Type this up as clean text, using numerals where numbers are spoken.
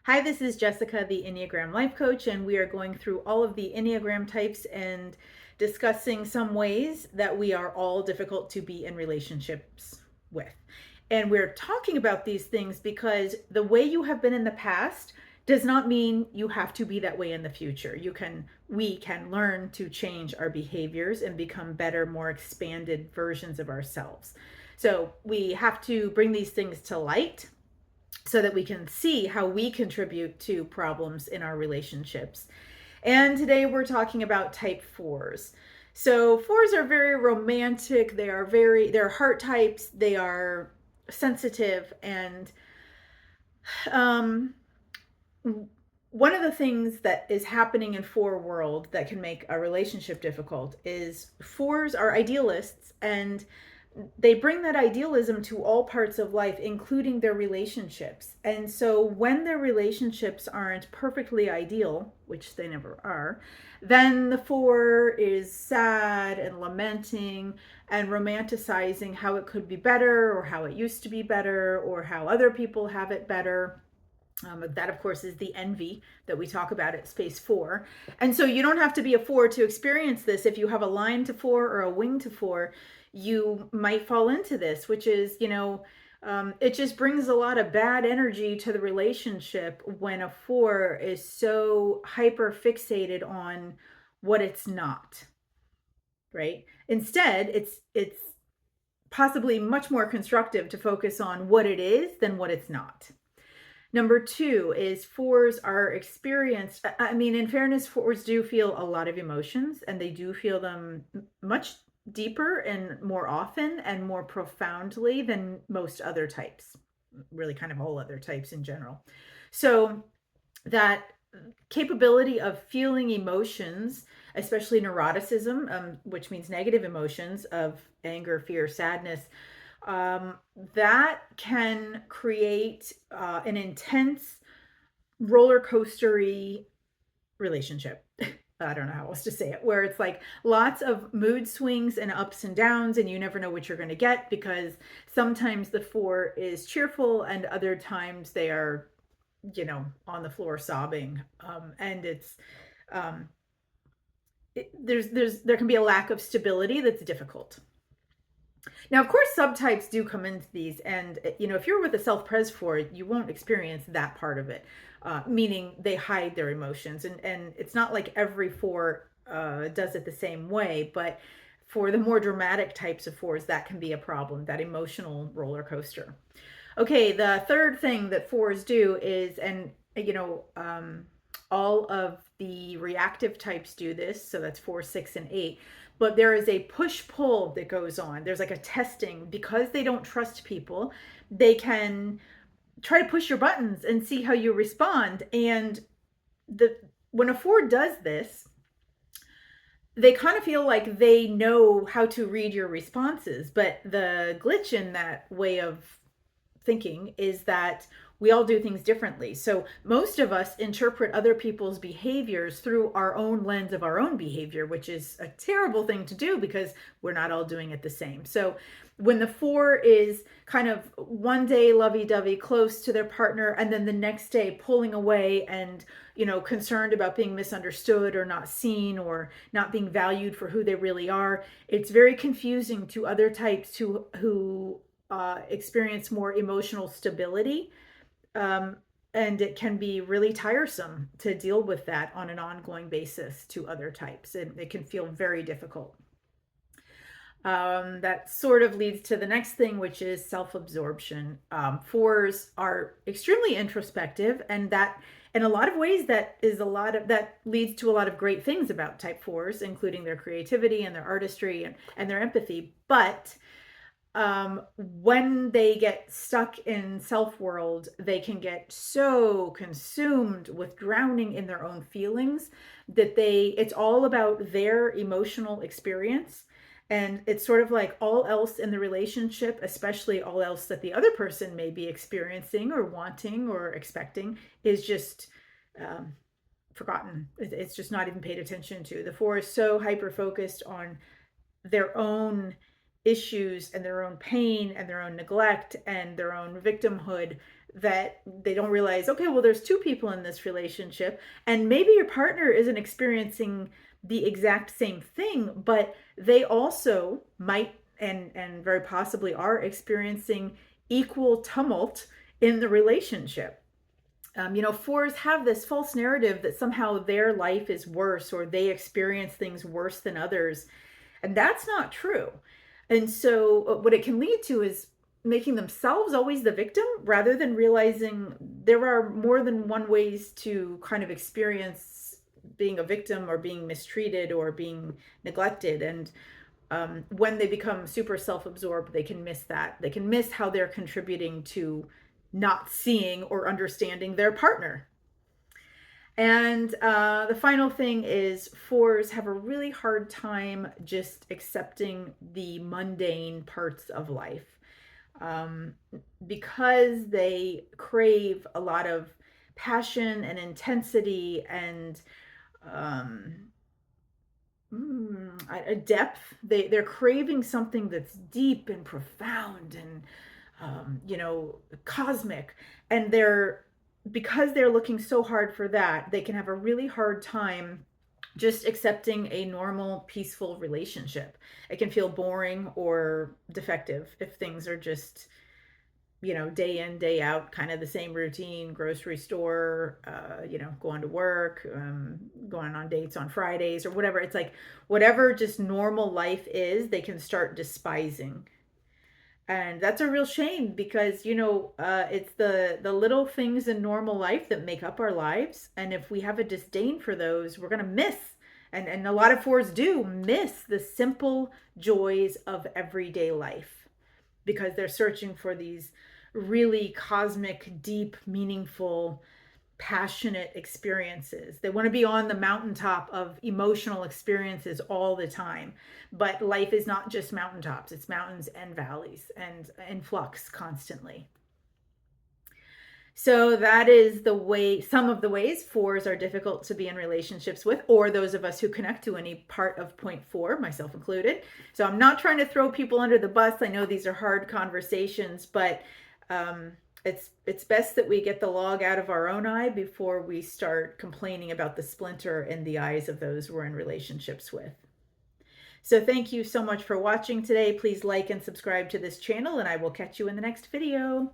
Hi, this is Jessica, the Enneagram Life Coach, and we are going through all of the Enneagram types and discussing some ways that we are all difficult to be in relationships with. And we're talking about these things because the way you have been in the past does not mean you have to be that way in the future. We can learn to change our behaviors and become better, more expanded versions of ourselves. So we have to bring these things to light so that we can see how we contribute to problems in our relationships. And today we're talking about type fours. So fours are very romantic. They're heart types. They are sensitive. And um, one of the things that is happening in four world that can make a relationship difficult is fours are idealists, and they bring that idealism to all parts of life, including their relationships. And so when their relationships aren't perfectly ideal, which they never are, then the four is sad and lamenting and romanticizing how it could be better, or how it used to be better, or how other people have it better. That, of course, is the envy that we talk about at space four. And so you don't have to be a four to experience this. If you have a line to four or a wing to four, you might fall into this, which is, it just brings a lot of bad energy to the relationship when a four is so hyper fixated on what it's not, right? Instead, it's possibly much more constructive to focus on what it is than what it's not. Number two is fours are experienced. I mean, in fairness, fours do feel a lot of emotions, and they do feel them much deeper and more often and more profoundly than most other types, really, kind of all other types in general. So, that capability of feeling emotions, especially neuroticism, which means negative emotions of anger, fear, sadness, um, that can create an intense roller coastery relationship. I don't know how else to say it, where it's like lots of mood swings and ups and downs, and you never know what you're going to get, because sometimes the four is cheerful and other times they are, on the floor sobbing. And it's, um, there can be a lack of stability that's difficult. Now, of course, subtypes do come into these, and if you're with a self-pres for it, you won't experience that part of it, meaning they hide their emotions, and it's not like every four does it the same way, but for the more dramatic types of fours, that can be a problem, that emotional roller coaster. Okay, the third thing that fours do is, and all of the reactive types do this, so that's 4, 6, and 8. But there is a push pull that goes on. There's like a testing, because they don't trust people. They can try to push your buttons and see how you respond. And when a four does this, they kind of feel like they know how to read your responses. But the glitch in that way of thinking is that we all do things differently. So most of us interpret other people's behaviors through our own lens of our own behavior, which is a terrible thing to do because we're not all doing it the same. So when the four is kind of one day lovey-dovey close to their partner, and then the next day pulling away and concerned about being misunderstood or not seen or not being valued for who they really are, it's very confusing to other types who experience more emotional stability. And it can be really tiresome to deal with that on an ongoing basis to other types, and it can feel very difficult. That sort of leads to the next thing, which is self-absorption. Fours are extremely introspective, and that in a lot of ways that leads to a lot of great things about type fours, including their creativity and their artistry and their empathy. But when they get stuck in self-world, they can get so consumed with drowning in their own feelings that it's all about their emotional experience. And it's sort of like all else in the relationship, especially all else that the other person may be experiencing or wanting or expecting, is just forgotten. It's just not even paid attention to. The four is so hyper focused on their own issues and their own pain and their own neglect and their own victimhood, that they don't realize, okay, well, there's two people in this relationship, and maybe your partner isn't experiencing the exact same thing, but they also might and very possibly are experiencing equal tumult in the relationship. Fours have this false narrative that somehow their life is worse or they experience things worse than others. And that's not true. And so, what it can lead to is making themselves always the victim rather than realizing there are more than one ways to kind of experience being a victim or being mistreated or being neglected. And when they become super self-absorbed, they can miss that. They can miss how they're contributing to not seeing or understanding their partner. And the final thing is, fours have a really hard time just accepting the mundane parts of life, because they crave a lot of passion and intensity and a depth. They're craving something that's deep and profound and cosmic, and because they're looking so hard for that, they can have a really hard time just accepting a normal, peaceful relationship. It can feel boring or defective if things are just, day in, day out, kind of the same routine, grocery store, going to work, going on dates on Fridays or whatever. It's like whatever just normal life is, they can start despising. And that's a real shame because, it's the little things in normal life that make up our lives. And if we have a disdain for those, we're going to miss. And a lot of fours do miss the simple joys of everyday life because they're searching for these really cosmic, deep, meaningful, passionate experiences. They want to be on the mountaintop of emotional experiences all the time. But life is not just mountaintops, it's mountains and valleys and in flux constantly. So that is some of the ways fours are difficult to be in relationships with, or those of us who connect to any part of point four, myself included. So I'm not trying to throw people under the bus. I know these are hard conversations, but it's best that we get the log out of our own eye before we start complaining about the splinter in the eyes of those we're in relationships with. So thank you so much for watching today. Please like and subscribe to this channel, and I will catch you in the next video.